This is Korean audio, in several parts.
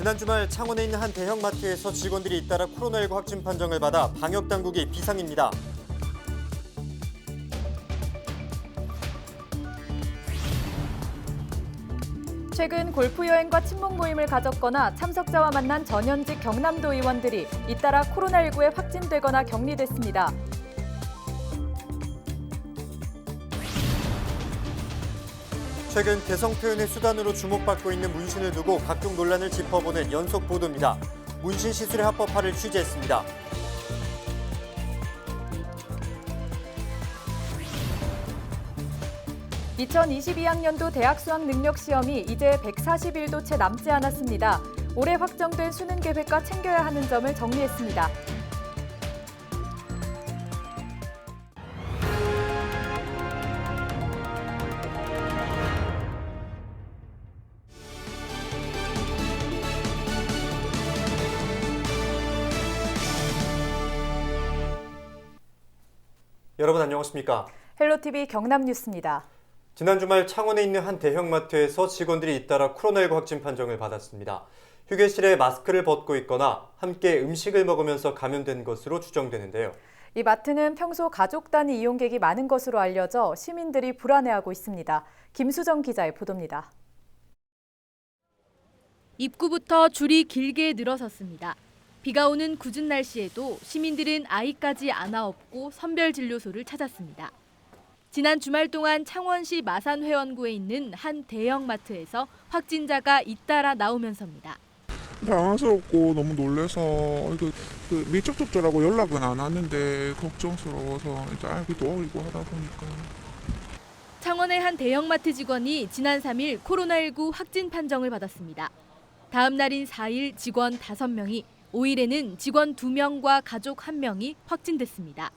지난 주말 창원에 있는 한 대형마트에서 직원들이 잇따라 코로나19 확진 판정을 받아 방역당국이 비상입니다. 최근 골프 여행과 친목 모임을 가졌거나 참석자와 만난 전현직 경남도 의원들이 잇따라 코로나19에 확진되거나 격리됐습니다. 최근 개성 표현의 수단으로 주목받고 있는 문신을 두고 각종 논란을 짚어보는 연속 보도입니다. 문신 시술의 합법화를 취재했습니다. (2022학년도) 대학 수학 능력 시험이 이제 140일도 채 남지 않았습니다. 올해 확정된 수능 계획과 챙겨야 하는 점을 정리했습니다. 여러분 안녕하십니까? 헬로티비 경남뉴스입니다. 지난 주말 창원에 있는 한 대형마트에서 직원들이 잇따라 코로나19 확진 판정을 받았습니다. 휴게실에 마스크를 벗고 있거나 함께 음식을 먹으면서 감염된 것으로 추정되는데요. 이 마트는 평소 가족 단위 이용객이 많은 것으로 알려져 시민들이 불안해하고 있습니다. 김수정 기자의 보도입니다. 입구부터 줄이 길게 늘어섰습니다. 비가 오는 궂은 날씨에도 시민들은 아이까지 안아 업고 선별진료소를 찾았습니다. 지난 주말 동안 창원시 마산회원구에 있는 한 대형마트에서 확진자가 잇따라 나오면서입니다. 당황스럽고 너무 놀라서 밀접 접촉자라고 연락은 안 왔는데 걱정스러워서 이제 알기도 어리고 하다 보니까. 창원의 한 대형마트 직원이 지난 3일 코로나19 확진 판정을 받았습니다. 다음 날인 4일 직원 5명이, 5일에는 직원 2명과 가족 1명이 확진됐습니다.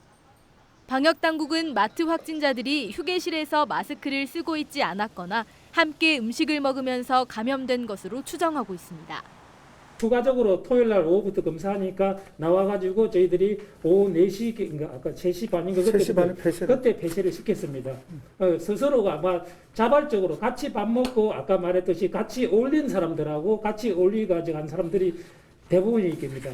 방역당국은 마트 확진자들이 휴게실에서 마스크를 쓰고 있지 않았거나 함께 음식을 먹으면서 감염된 것으로 추정하고 있습니다. 추가적으로 토요일 날 오후부터 검사하니까 나와가지고 저희들이 오후 4시인가 아까 3시 반인가 그때 폐쇄를 시켰습니다. 스스로가 아마 자발적으로 같이 밥 먹고 아까 말했듯이 같이 어울린 사람들하고 같이 어울리가지고 간 사람들이 대부분일 겁니다.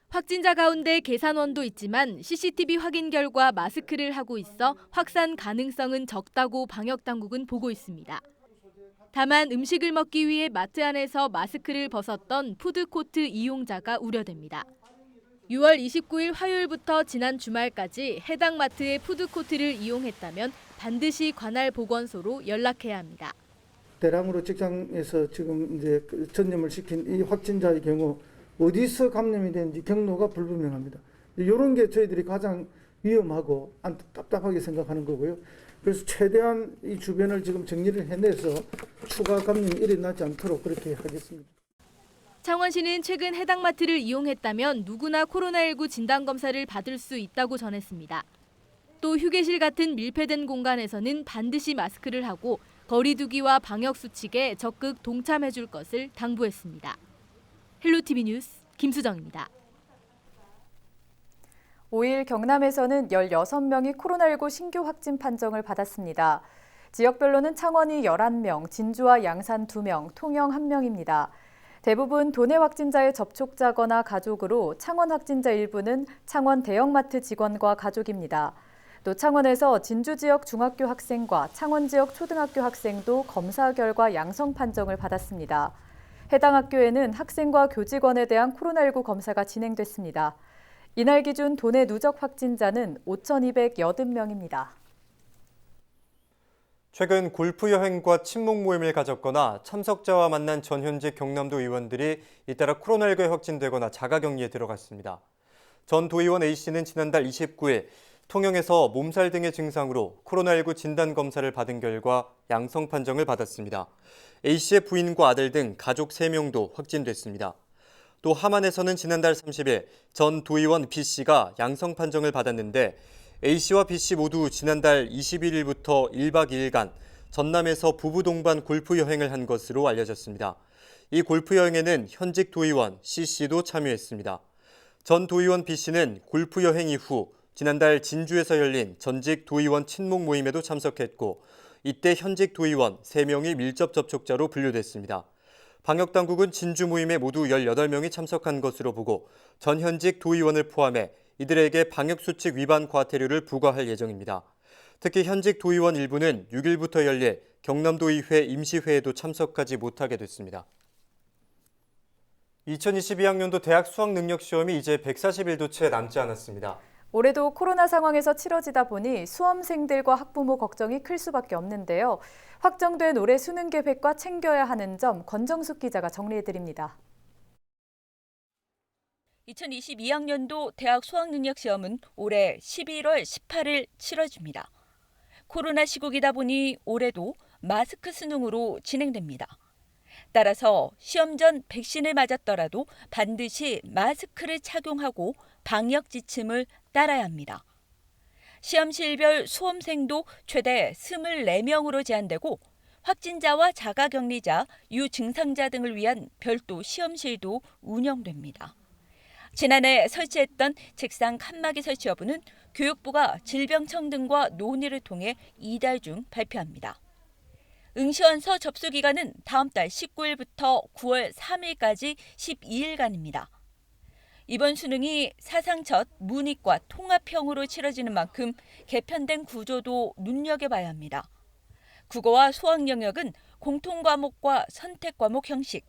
확진자 가운데 계산원도 있지만 CCTV 확인 결과 마스크를 하고 있어 확산 가능성은 적다고 방역당국은 보고 있습니다. 다만 음식을 먹기 위해 마트 안에서 마스크를 벗었던 푸드코트 이용자가 우려됩니다. 6월 29일 화요일부터 지난 주말까지 해당 마트의 푸드코트를 이용했다면 반드시 관할 보건소로 연락해야 합니다. 대량으로 직장에서 지금 이제 전염을 시킨 이 확진자의 경우 어디서 감염이 되는지 경로가 불분명합니다. 이런 게 저희들이 가장 위험하고 답답하게 생각하는 거고요. 그래서 최대한 이 주변을 지금 정리를 해내서 추가 감염이 일어나지 않도록 그렇게 하겠습니다. 창원시는 최근 해당 마트를 이용했다면 누구나 코로나19 진단검사를 받을 수 있다고 전했습니다. 또 휴게실 같은 밀폐된 공간에서는 반드시 마스크를 하고 거리 두기와 방역 수칙에 적극 동참해 줄 것을 당부했습니다. 헬로티비 뉴스 김수정입니다. 5일 경남에서는 16명이 코로나19 신규 확진 판정을 받았습니다. 지역별로는 창원이 11명, 진주와 양산 2명, 통영 1명입니다. 대부분 도내 확진자의 접촉자거나 가족으로 창원 확진자 일부는 창원 대형마트 직원과 가족입니다. 또 창원에서 진주 지역 중학교 학생과 창원 지역 초등학교 학생도 검사 결과 양성 판정을 받았습니다. 해당 학교에는 학생과 교직원에 대한 코로나19 검사가 진행됐습니다. 이날 기준 도내 누적 확진자는 5,280명입니다. 최근 골프 여행과 친목 모임을 가졌거나 참석자와 만난 전현직 경남도 의원들이 잇따라 코로나19에 확진되거나 자가격리에 들어갔습니다. 전 도의원 A씨는 지난달 29일 통영에서 몸살 등의 증상으로 코로나19 진단검사를 받은 결과 양성 판정을 받았습니다. A씨의 부인과 아들 등 가족 3명도 확진됐습니다. 또 함안에서는 지난달 30일 전 도의원 B씨가 양성 판정을 받았는데 A씨와 B씨 모두 지난달 21일부터 1박 2일간 전남에서 부부 동반 골프 여행을 한 것으로 알려졌습니다. 이 골프 여행에는 현직 도의원 C씨도 참여했습니다. 전 도의원 B씨는 골프 여행 이후 지난달 진주에서 열린 전직 도의원 친목 모임에도 참석했고 이때 현직 도의원 3명이 밀접 접촉자로 분류됐습니다. 방역당국은 진주 모임에 모두 18명이 참석한 것으로 보고 전현직 도의원을 포함해 이들에게 방역수칙 위반 과태료를 부과할 예정입니다. 특히 현직 도의원 일부는 6일부터 열릴 경남도의회 임시회에도 참석하지 못하게 됐습니다. 2022학년도 대학 수학능력시험이 이제 140일도 채 남지 않았습니다. 올해도 코로나 상황에서 치러지다 보니 수험생들과 학부모 걱정이 클 수밖에 없는데요. 확정된 올해 수능 계획과 챙겨야 하는 점 권정숙 기자가 정리해드립니다. 2022학년도 대학 수학능력시험은 올해 11월 18일 치러집니다. 코로나 시국이다 보니 올해도 마스크 수능으로 진행됩니다. 따라서 시험 전 백신을 맞았더라도 반드시 마스크를 착용하고 방역 지침을 따라야 합니다. 시험실별 수험생도 최대 24명으로 제한되고 확진자와 자가격리자, 유증상자 등을 위한 별도 시험실도 운영됩니다. 지난해 설치했던 책상 칸막이 설치 여부는 교육부가 질병청 등과 논의를 통해 이달 중 발표합니다. 응시원서 접수 기간은 다음 달 19일부터 9월 3일까지 12일간입니다. 이번 수능이 사상 첫 문이과 통합형으로 치러지는 만큼 개편된 구조도 눈여겨봐야 합니다. 국어와 수학 영역은 공통과목과 선택과목 형식,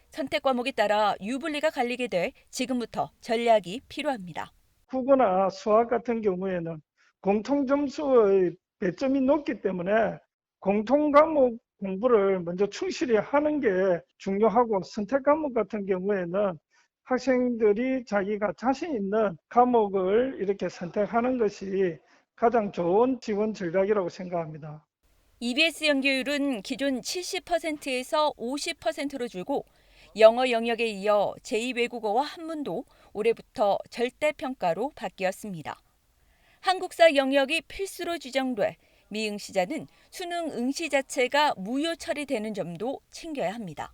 선택과목에 따라 유불리가 갈리게 돼 지금부터 전략이 필요합니다. 국어나 수학 같은 경우에는 공통점수의 배점이 높기 때문에 공통과목 공부를 먼저 충실히 하는 게 중요하고 선택과목 같은 경우에는 학생들이 자기가 자신 있는 과목을 이렇게 선택하는 것이 가장 좋은 지원 전략이라고 생각합니다. EBS 연계율은 기존 70%에서 50%로 줄고 영어 영역에 이어 제2외국어와 한문도 올해부터 절대평가로 바뀌었습니다. 한국사 영역이 필수로 지정돼 미응시자는 수능 응시 자체가 무효 처리되는 점도 챙겨야 합니다.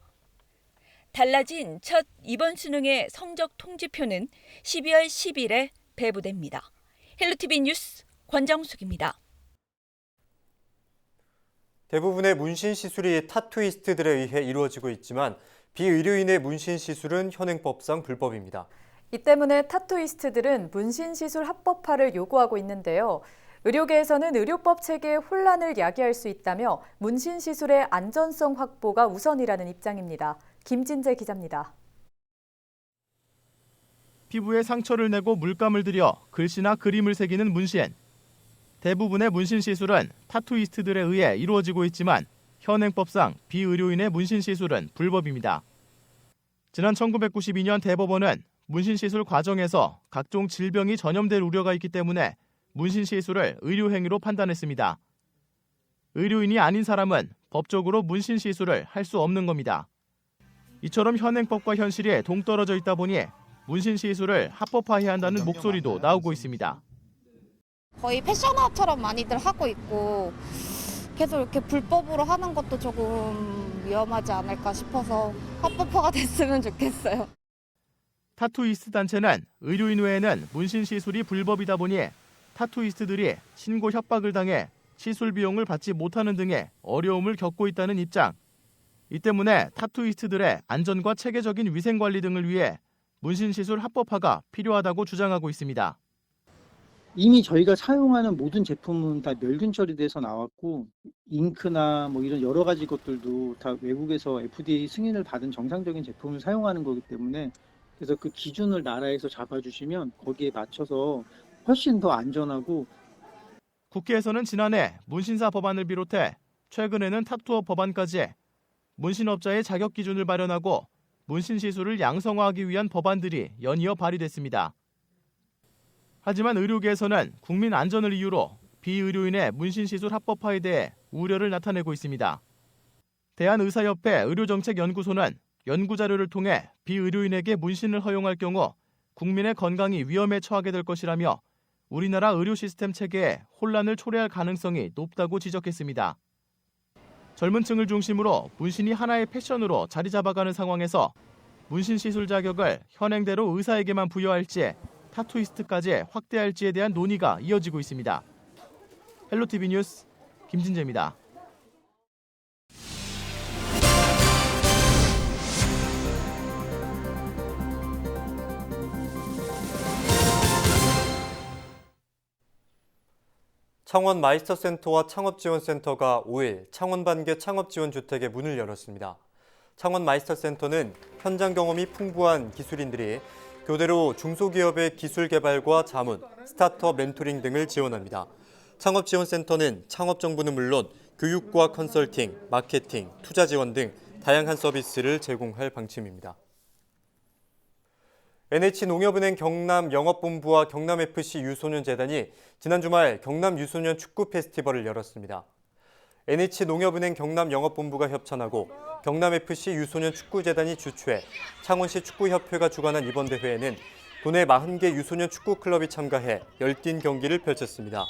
달라진 첫 이번 수능의 성적 통지표는 12월 10일에 배부됩니다. 헬로티비 뉴스 권정숙입니다. 대부분의 문신 시술이 타투이스트들에 의해 이루어지고 있지만 비의료인의 문신 시술은 현행법상 불법입니다. 이 때문에 타투이스트들은 문신 시술 합법화를 요구하고 있는데요. 의료계에서는 의료법 체계의 혼란을 야기할 수 있다며 문신 시술의 안전성 확보가 우선이라는 입장입니다. 김진재 기자입니다. 피부에 상처를 내고 물감을 들여 글씨나 그림을 새기는 문신. 대부분의 문신 시술은 타투이스트들에 의해 이루어지고 있지만 현행법상 비의료인의 문신 시술은 불법입니다. 지난 1992년 대법원은 문신 시술 과정에서 각종 질병이 전염될 우려가 있기 때문에 문신 시술을 의료행위로 판단했습니다. 의료인이 아닌 사람은 법적으로 문신 시술을 할 수 없는 겁니다. 이처럼 현행법과 현실이 동떨어져 있다 보니 문신 시술을 합법화해야 한다는 목소리도 나오고 있습니다. 거의 패션화처럼 많이들 하고 있고 계속 이렇게 불법으로 하는 것도 조금 위험하지 않을까 싶어서 합법화가 됐으면 좋겠어요. 타투이스트 단체는 의료인 외에는 문신 시술이 불법이다 보니 타투이스트들이 신고 협박을 당해 시술 비용을 받지 못하는 등의 어려움을 겪고 있다는 입장. 이 때문에 타투이스트들의 안전과 체계적인 위생 관리 등을 위해 문신 시술 합법화가 필요하다고 주장하고 있습니다. 이미 저희가 사용하는 모든 제품은 다 멸균 처리돼서 나왔고 잉크나 뭐 이런 여러 가지 것들도 다 외국에서 FDA 승인을 받은 정상적인 제품을 사용하는 거기 때문에 그래서 그 기준을 나라에서 잡아주시면 거기에 맞춰서 훨씬 더 안전하고. 국회에서는 지난해 문신사 법안을 비롯해 최근에는 타투업 법안까지 문신업자의 자격 기준을 마련하고 문신 시술을 양성화하기 위한 법안들이 연이어 발의됐습니다. 하지만 의료계에서는 국민 안전을 이유로 비의료인의 문신 시술 합법화에 대해 우려를 나타내고 있습니다. 대한의사협회 의료정책연구소는 연구자료를 통해 비의료인에게 문신을 허용할 경우 국민의 건강이 위험에 처하게 될 것이라며 우리나라 의료 시스템 체계에 혼란을 초래할 가능성이 높다고 지적했습니다. 젊은 층을 중심으로 문신이 하나의 패션으로 자리 잡아가는 상황에서 문신 시술 자격을 현행대로 의사에게만 부여할지 타투이스트까지 확대할지에 대한 논의가 이어지고 있습니다. 헬로티비 뉴스 김진재입니다. 창원 마이스터센터와 창업지원센터가 5일 창원 반개 창업지원주택의 문을 열었습니다. 창원 마이스터센터는 현장 경험이 풍부한 기술인들이 교대로 중소기업의 기술 개발과 자문, 스타트업 멘토링 등을 지원합니다. 창업지원센터는 창업 정보는 물론 교육과 컨설팅, 마케팅, 투자 지원 등 다양한 서비스를 제공할 방침입니다. NH농협은행 경남 영업본부와 경남FC 유소년재단이 지난 주말 경남 유소년 축구 페스티벌을 열었습니다. NH농협은행 경남 영업본부가 협찬하고 경남FC 유소년 축구재단이 주최해 창원시 축구협회가 주관한 이번 대회에는 도내 40개 유소년 축구클럽이 참가해 열띤 경기를 펼쳤습니다.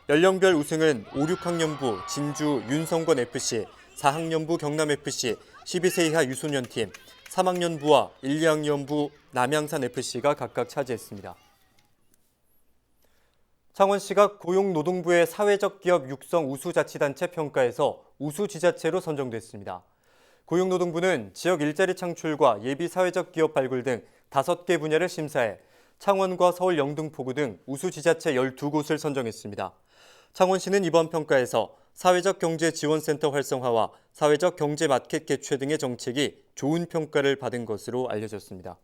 연령별 우승은 5, 6학년부 진주 윤성권FC, 4학년부 경남FC, 12세 이하 유소년팀, 3학년부와 1, 2학년부 남양산FC가 각각 차지했습니다. 창원시가 고용노동부의 사회적 기업 육성 우수자치단체 평가에서 우수지자체로 선정됐습니다. 고용노동부는 지역 일자리 창출과 예비 사회적 기업 발굴 등 5개 분야를 심사해 창원과 서울 영등포구 등 우수지자체 12곳을 선정했습니다. 창원시는 이번 평가에서 사회적 경제 지원센터 활성화와 사회적 경제 마켓 개최 등의 정책이 좋은 평가를 받은 것으로 알려졌습니다.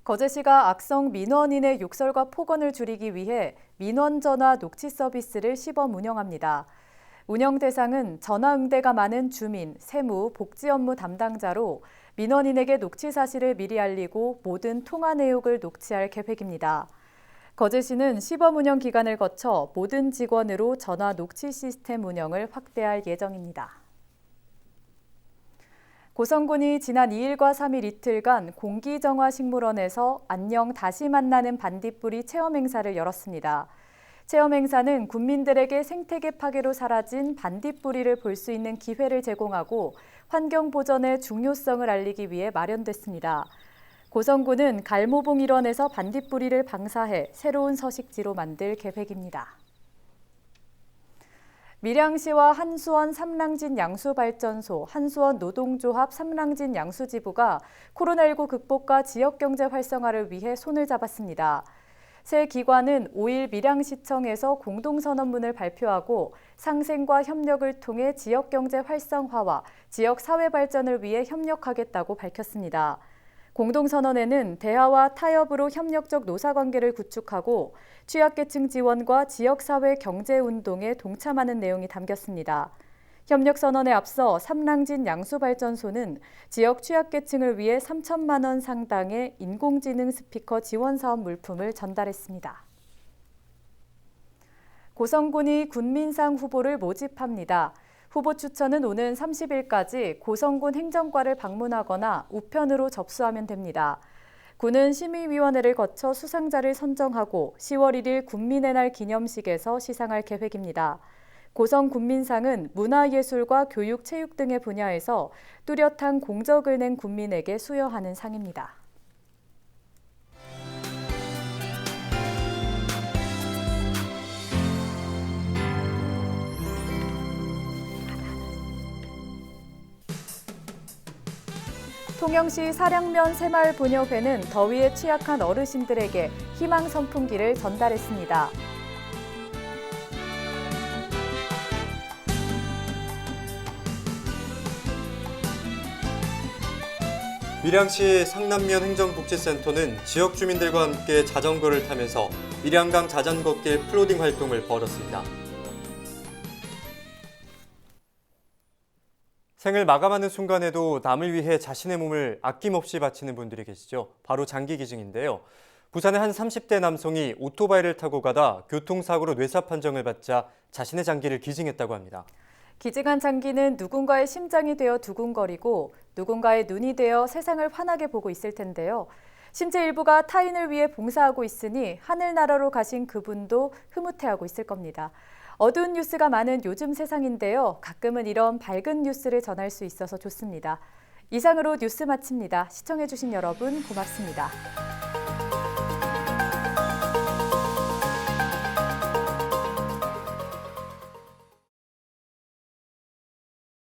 거제시가 악성 민원인의 욕설과 폭언을 줄이기 위해 민원전화 녹취 서비스를 시범 운영합니다. 운영 대상은 전화 응대가 많은 주민, 세무, 복지 업무 담당자로 민원인에게 녹취 사실을 미리 알리고 모든 통화 내역을 녹취할 계획입니다. 거제시는 시범 운영 기간을 거쳐 모든 직원으로 전화 녹취 시스템 운영을 확대할 예정입니다. 고성군이 지난 2일과 3일 이틀간 공기정화식물원에서 안녕 다시 만나는 반딧불이 체험 행사를 열었습니다. 체험 행사는 군민들에게 생태계 파괴로 사라진 반딧불이를 볼 수 있는 기회를 제공하고 환경 보전의 중요성을 알리기 위해 마련됐습니다. 고성군은 갈모봉 일원에서 반딧불이를 방사해 새로운 서식지로 만들 계획입니다. 밀양시와 한수원 삼랑진 양수발전소, 한수원 노동조합 삼랑진 양수지부가 코로나19 극복과 지역경제 활성화를 위해 손을 잡았습니다. 세 기관은 5일 밀양시청에서 공동선언문을 발표하고 상생과 협력을 통해 지역경제 활성화와 지역사회 발전을 위해 협력하겠다고 밝혔습니다. 공동선언에는 대화와 타협으로 협력적 노사관계를 구축하고 취약계층 지원과 지역사회 경제운동에 동참하는 내용이 담겼습니다. 협력선언에 앞서 삼랑진 양수발전소는 지역 취약계층을 위해 3천만 원 상당의 인공지능 스피커 지원사업 물품을 전달했습니다. 고성군이 군민상 후보를 모집합니다. 후보 추천은 오는 30일까지 고성군 행정과를 방문하거나 우편으로 접수하면 됩니다. 군은 심의위원회를 거쳐 수상자를 선정하고 10월 1일 군민의 날 기념식에서 시상할 계획입니다. 고성군민상은 문화예술과 교육, 체육 등의 분야에서 뚜렷한 공적을 낸 군민에게 수여하는 상입니다. 통영시 사량면 새마을부녀회는 더위에 취약한 어르신들에게 희망 선풍기를 전달했습니다. 밀양시 상남면 행정복지센터는 지역 주민들과 함께 자전거를 타면서 밀양강 자전거길 플로딩 활동을 벌였습니다. 생을 마감하는 순간에도 남을 위해 자신의 몸을 아낌없이 바치는 분들이 계시죠. 바로 장기기증인데요. 부산의 한 30대 남성이 오토바이를 타고 가다 교통사고로 뇌사 판정을 받자 자신의 장기를 기증했다고 합니다. 기증한 장기는 누군가의 심장이 되어 두근거리고 누군가의 눈이 되어 세상을 환하게 보고 있을 텐데요. 신체 일부가 타인을 위해 봉사하고 있으니 하늘나라로 가신 그분도 흐뭇해하고 있을 겁니다. 어두운 뉴스가 많은 요즘 세상인데요. 가끔은 이런 밝은 뉴스를 전할 수 있어서 좋습니다. 이상으로 뉴스 마칩니다. 시청해주신 여러분 고맙습니다.